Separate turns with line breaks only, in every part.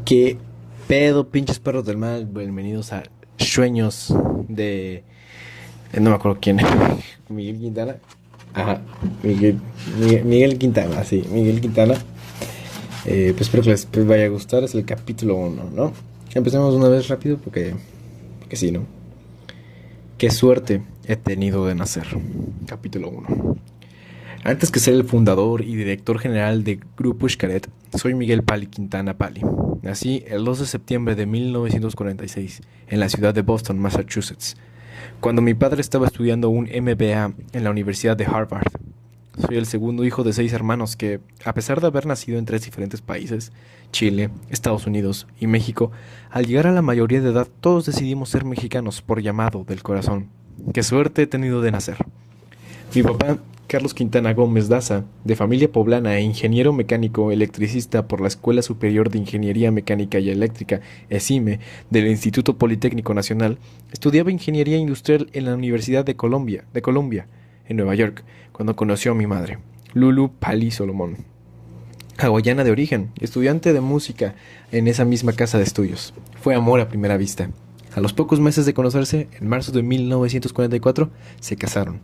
¿Qué pedo, pinches perros del mal? Bienvenidos a Sueños de... no me acuerdo quién. Miguel Quintana. Ajá, Miguel Quintana, sí, Miguel Quintana. Pues espero que les vaya a gustar. Es el capítulo 1, ¿no? Empecemos una vez rápido porque sí, ¿no? Qué suerte he tenido de nacer. Capítulo 1. Antes que ser el fundador y director general de Grupo Xcaret, soy Miguel Pali Quintana Pali. Nací el 2 de septiembre de 1946 en la ciudad de Boston, Massachusetts, cuando mi padre estaba estudiando un MBA en la Universidad de Harvard. Soy el segundo hijo de 6 hermanos que, a pesar de haber nacido en 3 diferentes países, Chile, Estados Unidos y México, al llegar a la mayoría de edad todos decidimos ser mexicanos por llamado del corazón. Qué suerte he tenido de nacer. Mi papá, Carlos Quintana Gómez Daza, de familia poblana e ingeniero mecánico electricista por la Escuela Superior de Ingeniería Mecánica y Eléctrica, ESIME, del Instituto Politécnico Nacional, estudiaba ingeniería industrial en la Universidad de Columbia, en Nueva York, cuando conoció a mi madre, Lulu Pali Solomón, hawaiana de origen, estudiante de música en esa misma casa de estudios. Fue amor a primera vista. A los pocos meses de conocerse, en marzo de 1944, se casaron.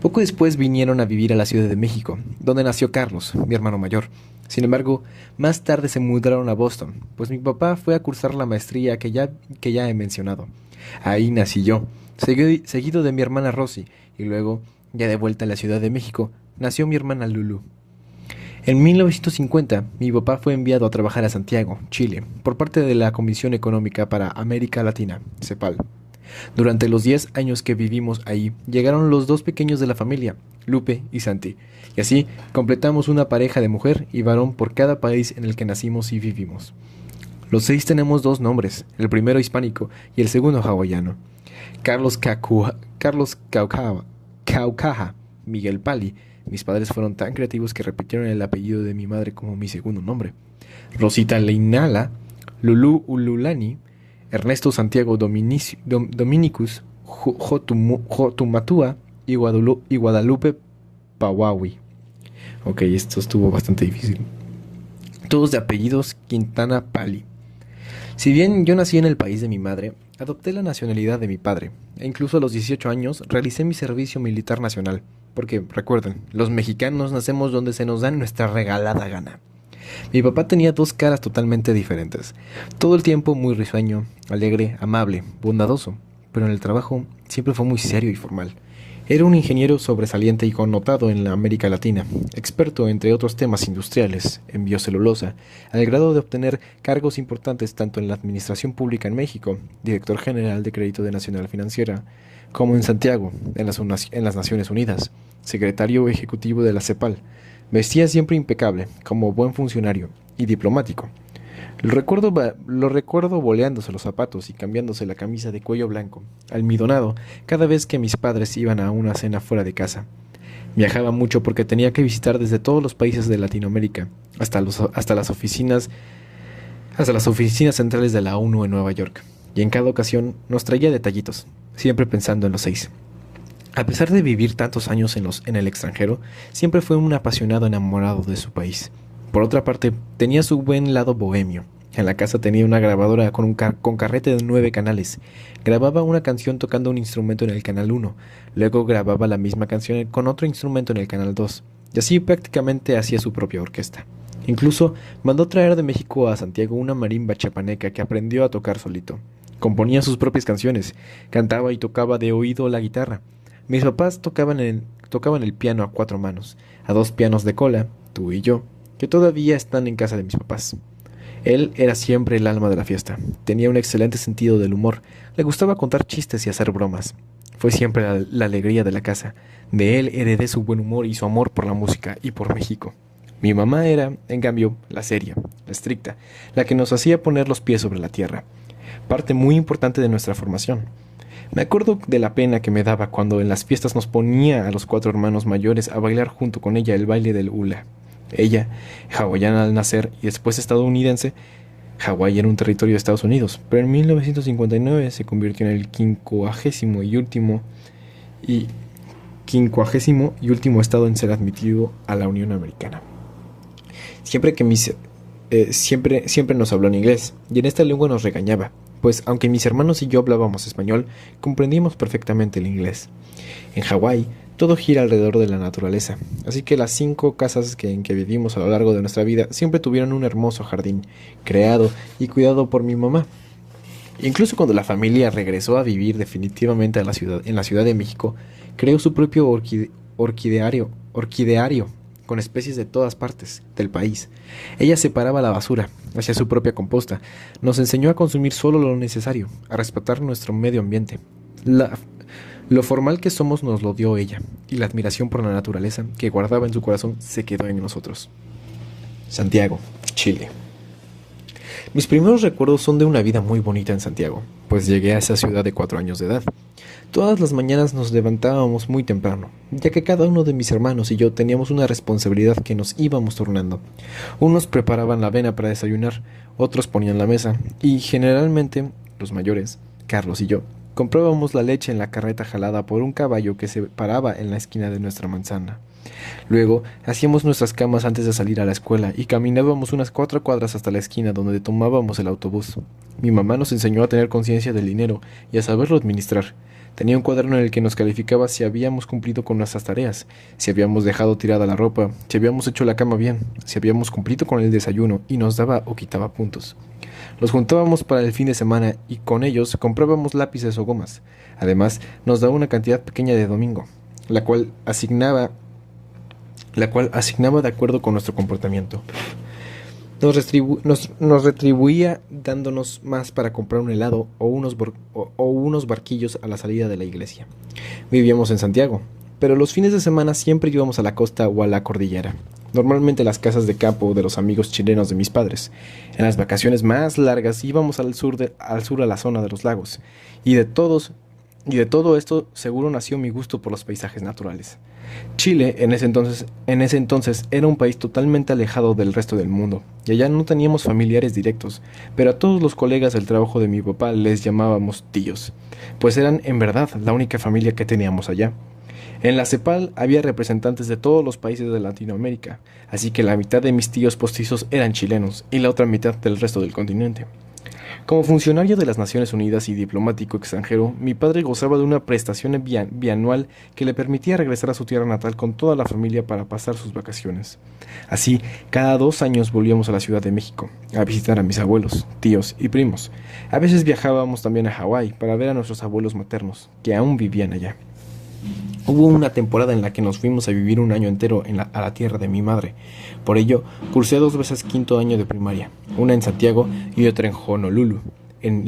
Poco después vinieron a vivir a la Ciudad de México, donde nació Carlos, mi hermano mayor. Sin embargo, más tarde se mudaron a Boston, pues mi papá fue a cursar la maestría que ya he mencionado. Ahí nací yo, seguido de mi hermana Rosy, y luego, ya de vuelta a la Ciudad de México, nació mi hermana Lulu. En 1950, mi papá fue enviado a trabajar a Santiago, Chile, por parte de la Comisión Económica para América Latina, CEPAL. Durante los 10 años que vivimos ahí, llegaron los 2 pequeños de la familia, Lupe y Santi, y así completamos una pareja de mujer y varón por cada país en el que nacimos y vivimos. Los 6 tenemos 2 nombres, el primero hispánico y el segundo hawaiano. Carlos Caucaja, Miguel Pali. Mis padres fueron tan creativos que repitieron el apellido de mi madre como mi segundo nombre. Rosita Leinala, Lulu Ululani, Ernesto Santiago Dominicus, Jotumatua y Guadalupe Pawawi. Ok, esto estuvo bastante difícil. Todos de apellidos Quintana Pali. Si bien yo nací en el país de mi madre, adopté la nacionalidad de mi padre, e incluso a los 18 años realicé mi servicio militar nacional, porque, recuerden, los mexicanos nacemos donde se nos da nuestra regalada gana. Mi papá tenía 2 caras totalmente diferentes, todo el tiempo muy risueño, alegre, amable, bondadoso, pero en el trabajo siempre fue muy serio y formal. Era un ingeniero sobresaliente y connotado en la América Latina, experto entre otros temas industriales, en biocelulosa, al grado de obtener cargos importantes tanto en la administración pública en México, director general de Crédito de Nacional Financiera, como en Santiago, en las Naciones Unidas, secretario ejecutivo de la CEPAL. Vestía siempre impecable, como buen funcionario y diplomático. Lo recuerdo boleándose los zapatos y cambiándose la camisa de cuello blanco, almidonado, cada vez que mis padres iban a una cena fuera de casa. Viajaba mucho porque tenía que visitar desde todos los países de Latinoamérica, hasta las oficinas centrales de la ONU en Nueva York, y en cada ocasión nos traía detallitos, siempre pensando en los 6. A pesar de vivir tantos años en el extranjero, siempre fue un apasionado enamorado de su país. Por otra parte, tenía su buen lado bohemio. En la casa tenía una grabadora con carrete de 9 canales. Grababa una canción tocando un instrumento en el canal 1, luego grababa la misma canción con otro instrumento en el canal 2, y así prácticamente hacía su propia orquesta. Incluso mandó traer de México a Santiago una marimba chapaneca que aprendió a tocar solito. Componía sus propias canciones, cantaba y tocaba de oído la guitarra. Mis papás tocaban el piano a 4 manos, a 2 pianos de cola, tú y yo, que todavía están en casa de mis papás. Él era siempre el alma de la fiesta, tenía un excelente sentido del humor, le gustaba contar chistes y hacer bromas. Fue siempre la alegría de la casa. De él heredé su buen humor y su amor por la música y por México. Mi mamá era, en cambio, la seria, la estricta, la que nos hacía poner los pies sobre la tierra, parte muy importante de nuestra formación. Me acuerdo de la pena que me daba cuando en las fiestas nos ponía a los 4 hermanos mayores a bailar junto con ella el baile del hula. Ella, hawaiana al nacer y después estadounidense, Hawái era un territorio de Estados Unidos, pero en 1959 se convirtió en el 50º y último estado en ser admitido a la Unión Americana. Siempre que mis siempre nos habló en inglés, y en esta lengua nos regañaba, pues aunque mis hermanos y yo hablábamos español, comprendíamos perfectamente el inglés. En Hawái, todo gira alrededor de la naturaleza, así que las 5 casas en que vivimos a lo largo de nuestra vida siempre tuvieron un hermoso jardín, creado y cuidado por mi mamá. Incluso cuando la familia regresó a vivir definitivamente a en la Ciudad de México, creó su propio orquideario, con especies de todas partes del país. Ella separaba la basura, hacía su propia composta, nos enseñó a consumir solo lo necesario, a respetar nuestro medio ambiente. Lo formal que somos nos lo dio ella, y la admiración por la naturaleza que guardaba en su corazón se quedó en nosotros. Santiago, Chile. Mis primeros recuerdos son de una vida muy bonita en Santiago, pues llegué a esa ciudad de 4 años de edad. Todas las mañanas nos levantábamos muy temprano, ya que cada uno de mis hermanos y yo teníamos una responsabilidad que nos íbamos turnando. Unos preparaban la avena para desayunar, otros ponían la mesa, y generalmente, los mayores, Carlos y yo, comprábamos la leche en la carreta jalada por un caballo que se paraba en la esquina de nuestra manzana. Luego, hacíamos nuestras camas antes de salir a la escuela y caminábamos unas 4 cuadras hasta la esquina donde tomábamos el autobús. Mi mamá nos enseñó a tener conciencia del dinero y a saberlo administrar. Tenía un cuaderno en el que nos calificaba si habíamos cumplido con nuestras tareas, si habíamos dejado tirada la ropa, si habíamos hecho la cama bien, si habíamos cumplido con el desayuno y nos daba o quitaba puntos. Los juntábamos para el fin de semana y con ellos comprábamos lápices o gomas. Además, nos daba una cantidad pequeña de domingo, la cual asignaba de acuerdo con nuestro comportamiento. Nos retribuía dándonos más para comprar un helado o unos barquillos a la salida de la iglesia. Vivíamos en Santiago, pero los fines de semana siempre íbamos a la costa o a la cordillera, normalmente a las casas de campo de los amigos chilenos de mis padres. En las vacaciones más largas íbamos al sur a la zona de los lagos, y de todo esto seguro nació mi gusto por los paisajes naturales. Chile en ese entonces era un país totalmente alejado del resto del mundo, y allá no teníamos familiares directos, pero a todos los colegas del trabajo de mi papá les llamábamos tíos, pues eran en verdad la única familia que teníamos allá. En la CEPAL había representantes de todos los países de Latinoamérica, así que la mitad de mis tíos postizos eran chilenos y la otra mitad del resto del continente. Como funcionario de las Naciones Unidas y diplomático extranjero, mi padre gozaba de una prestación bianual que le permitía regresar a su tierra natal con toda la familia para pasar sus vacaciones. Así, cada 2 años volvíamos a la Ciudad de México, a visitar a mis abuelos, tíos y primos. A veces viajábamos también a Hawái para ver a nuestros abuelos maternos, que aún vivían allá. Hubo una temporada en la que nos fuimos a vivir un año entero a la tierra de mi madre. Por ello, cursé 2 veces 5º año de primaria, una en Santiago y otra en Honolulu, en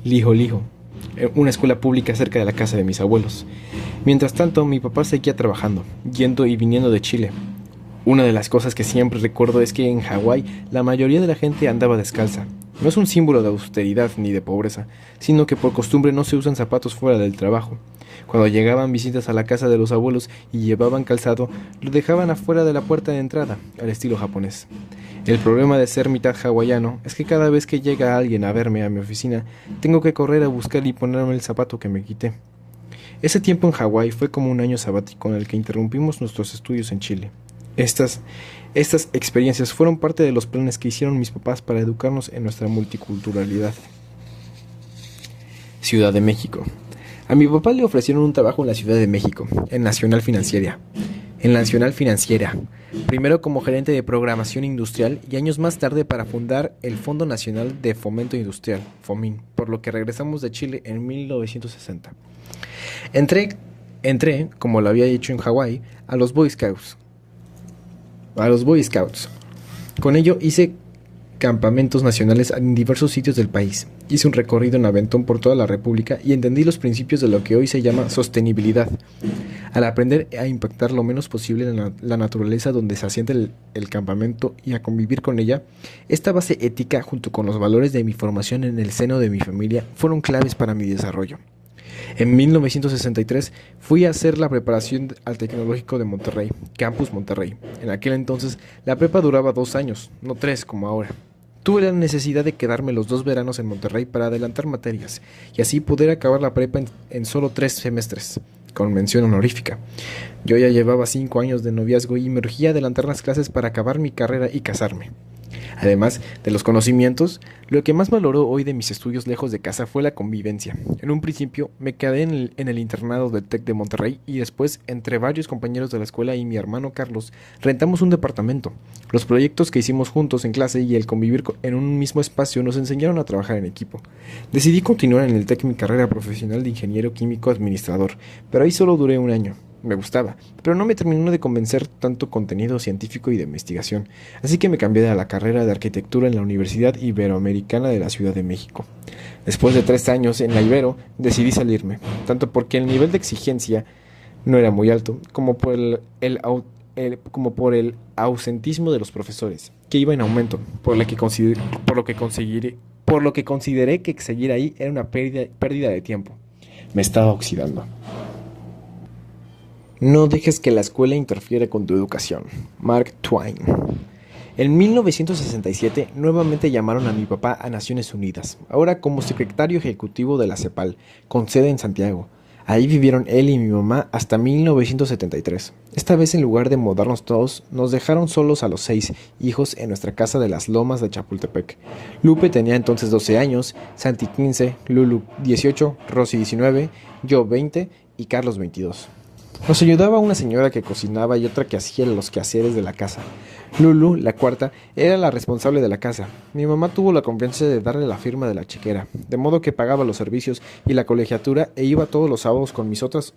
Lijo, una escuela pública cerca de la casa de mis abuelos. Mientras tanto, mi papá seguía trabajando, yendo y viniendo de Chile. Una de las cosas que siempre recuerdo es que en Hawái la mayoría de la gente andaba descalza. No es un símbolo de austeridad ni de pobreza, sino que por costumbre no se usan zapatos fuera del trabajo. Cuando llegaban visitas a la casa de los abuelos y llevaban calzado, lo dejaban afuera de la puerta de entrada, al estilo japonés. El problema de ser mitad hawaiano es que cada vez que llega alguien a verme a mi oficina, tengo que correr a buscar y ponerme el zapato que me quité. Ese tiempo en Hawái fue como un año sabático en el que interrumpimos nuestros estudios en Chile. Estas experiencias fueron parte de los planes que hicieron mis papás para educarnos en nuestra multiculturalidad. Ciudad de México. A mi papá le ofrecieron un trabajo en la Ciudad de México, en Nacional Financiera. Primero como gerente de programación industrial y años más tarde para fundar el Fondo Nacional de Fomento Industrial, FOMIN, por lo que regresamos de Chile en 1960. Entré, como lo había hecho en Hawái, a los Boy Scouts. Con ello hice campamentos nacionales en diversos sitios del país. Hice un recorrido en aventón por toda la República y entendí los principios de lo que hoy se llama sostenibilidad. Al aprender a impactar lo menos posible en la naturaleza donde se asienta el campamento y a convivir con ella, esta base ética junto con los valores de mi formación en el seno de mi familia fueron claves para mi desarrollo. En 1963 fui a hacer la preparación al Tecnológico de Monterrey, Campus Monterrey. En aquel entonces la prepa duraba 2 años, no 3 como ahora. Tuve la necesidad de quedarme los 2 veranos en Monterrey para adelantar materias y así poder acabar la prepa en solo 3 semestres, con mención honorífica. Yo ya llevaba 5 años de noviazgo y me urgía adelantar las clases para acabar mi carrera y casarme. Además de los conocimientos, lo que más valoró hoy de mis estudios lejos de casa fue la convivencia. En un principio me quedé en el internado del TEC de Monterrey y después, entre varios compañeros de la escuela y mi hermano Carlos, rentamos un departamento. Los proyectos que hicimos juntos en clase y el convivir en un mismo espacio nos enseñaron a trabajar en equipo. Decidí continuar en el TEC mi carrera profesional de ingeniero químico administrador, pero ahí solo duré un año. Me gustaba, pero no me terminó de convencer tanto contenido científico y de investigación, así que me cambié a la carrera de arquitectura en la Universidad Iberoamericana de la Ciudad de México. Después de 3 años en la Ibero, decidí salirme, tanto porque el nivel de exigencia no era muy alto, como por el ausentismo de los profesores, que iba en aumento, por lo que consideré que seguir ahí era una pérdida de tiempo. Me estaba oxidando. No dejes que la escuela interfiera con tu educación. Mark Twain. En 1967 nuevamente llamaron a mi papá a Naciones Unidas, ahora como secretario ejecutivo de la CEPAL, con sede en Santiago. Ahí vivieron él y mi mamá hasta 1973. Esta vez, en lugar de mudarnos todos, nos dejaron solos a los 6 hijos en nuestra casa de las Lomas de Chapultepec. Lupe tenía entonces 12 años, Santi 15, Lulu 18, Rosy 19, yo 20 y Carlos 22. Nos ayudaba una señora que cocinaba y otra que hacía los quehaceres de la casa. Lulu, la cuarta, era la responsable de la casa. Mi mamá tuvo la confianza de darle la firma de la chequera, de modo que pagaba los servicios y la colegiatura e iba todos los sábados con mis otras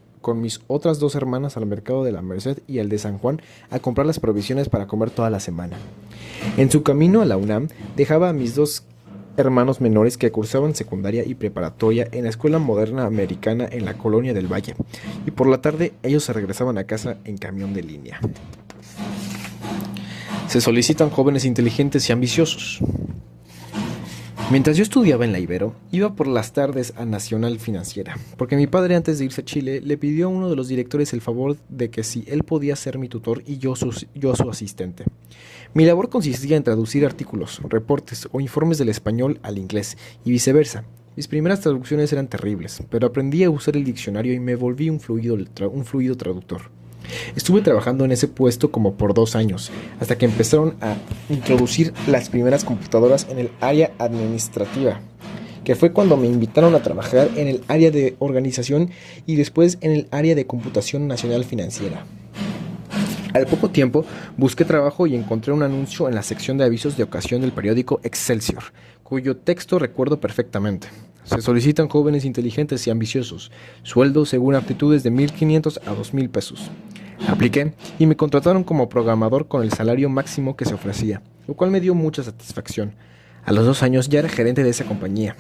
2 hermanas al mercado de la Merced y al de San Juan a comprar las provisiones para comer toda la semana. En su camino a la UNAM dejaba a mis 2 hermanos menores que cursaban secundaria y preparatoria en la Escuela Moderna Americana en la Colonia del Valle, y por la tarde ellos se regresaban a casa en camión de línea. Se solicitan jóvenes inteligentes y ambiciosos. Mientras yo estudiaba en la Ibero, iba por las tardes a Nacional Financiera, porque mi padre, antes de irse a Chile, le pidió a uno de los directores el favor de que si él podía ser mi tutor y yo su asistente. Mi labor consistía en traducir artículos, reportes o informes del español al inglés y viceversa. Mis primeras traducciones eran terribles, pero aprendí a usar el diccionario y me volví un fluido traductor. Estuve trabajando en ese puesto como por 2 años, hasta que empezaron a introducir las primeras computadoras en el área administrativa, que fue cuando me invitaron a trabajar en el área de organización y después en el área de computación nacional financiera. Al poco tiempo busqué trabajo y encontré un anuncio en la sección de avisos de ocasión del periódico Excelsior, cuyo texto recuerdo perfectamente. Se solicitan jóvenes inteligentes y ambiciosos, sueldo según aptitudes de 1,500 a 2,000 pesos. Apliqué y me contrataron como programador con el salario máximo que se ofrecía, lo cual me dio mucha satisfacción. A los 2 años ya era gerente de esa compañía.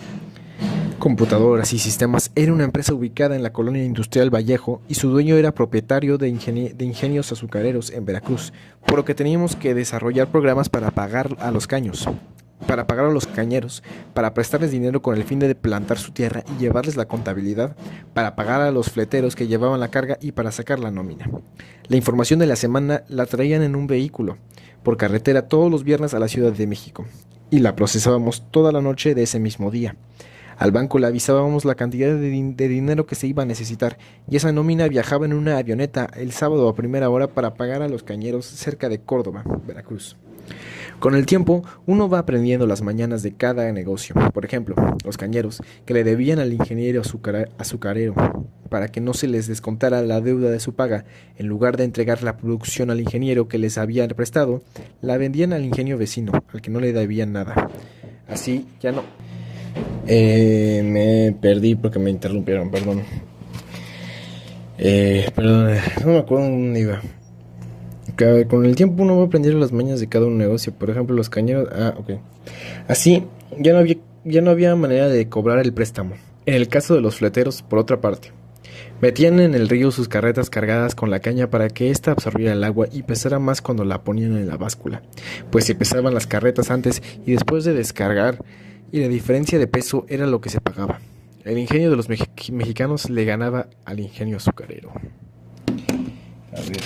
Computadoras y Sistemas era una empresa ubicada en la colonia industrial Vallejo y su dueño era propietario de ingenios azucareros en Veracruz, por lo que teníamos que desarrollar programas para pagar a los cañeros, para prestarles dinero con el fin de plantar su tierra y llevarles la contabilidad, para pagar a los fleteros que llevaban la carga y para sacar la nómina. La información de la semana la traían en un vehículo por carretera todos los viernes a la Ciudad de México y la procesábamos toda la noche de ese mismo día. Al banco le avisábamos la cantidad de dinero que se iba a necesitar y esa nómina viajaba en una avioneta el sábado a primera hora para pagar a los cañeros cerca de Córdoba, Veracruz. Con el tiempo, uno va aprendiendo las mañanas de cada negocio. Por ejemplo, los cañeros, que le debían al ingeniero azucarero para que no se les descontara la deuda de su paga, en lugar de entregar la producción al ingeniero que les había prestado, la vendían al ingenio vecino, al que no le debían nada. Así ya no. Me perdí porque me interrumpieron, perdón. Perdón, no me acuerdo dónde iba. Con el tiempo uno va a aprender las mañas de cada un negocio. Por ejemplo, los cañeros. Ok. Así, ya no había manera de cobrar el préstamo. En el caso de los fleteros, por otra parte, metían en el río sus carretas cargadas con la caña para que ésta absorbiera el agua y pesara más cuando la ponían en la báscula, pues se pesaban las carretas antes y después de descargar, y la diferencia de peso era lo que se pagaba. El ingenio de los mexicanos le ganaba al ingenio azucarero. A ver.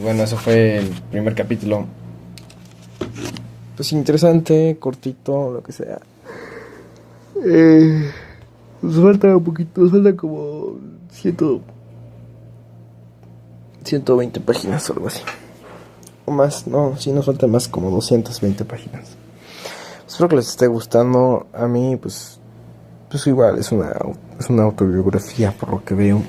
Bueno, eso fue el primer capítulo. Pues interesante, cortito, lo que sea. Nos falta un poquito, nos falta como 120 páginas o algo así. o más, no, sí nos faltan más como 220 páginas. Espero que les esté gustando. A mí, pues igual, es una autobiografía por lo que veo.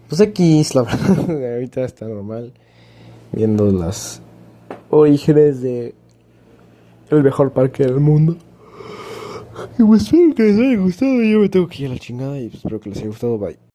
Pues aquí, la verdad, ahorita está normal, viendo las orígenes de el mejor parque del mundo. Y pues espero que les haya gustado. Yo me tengo que ir a la chingada y espero que les haya gustado. Bye.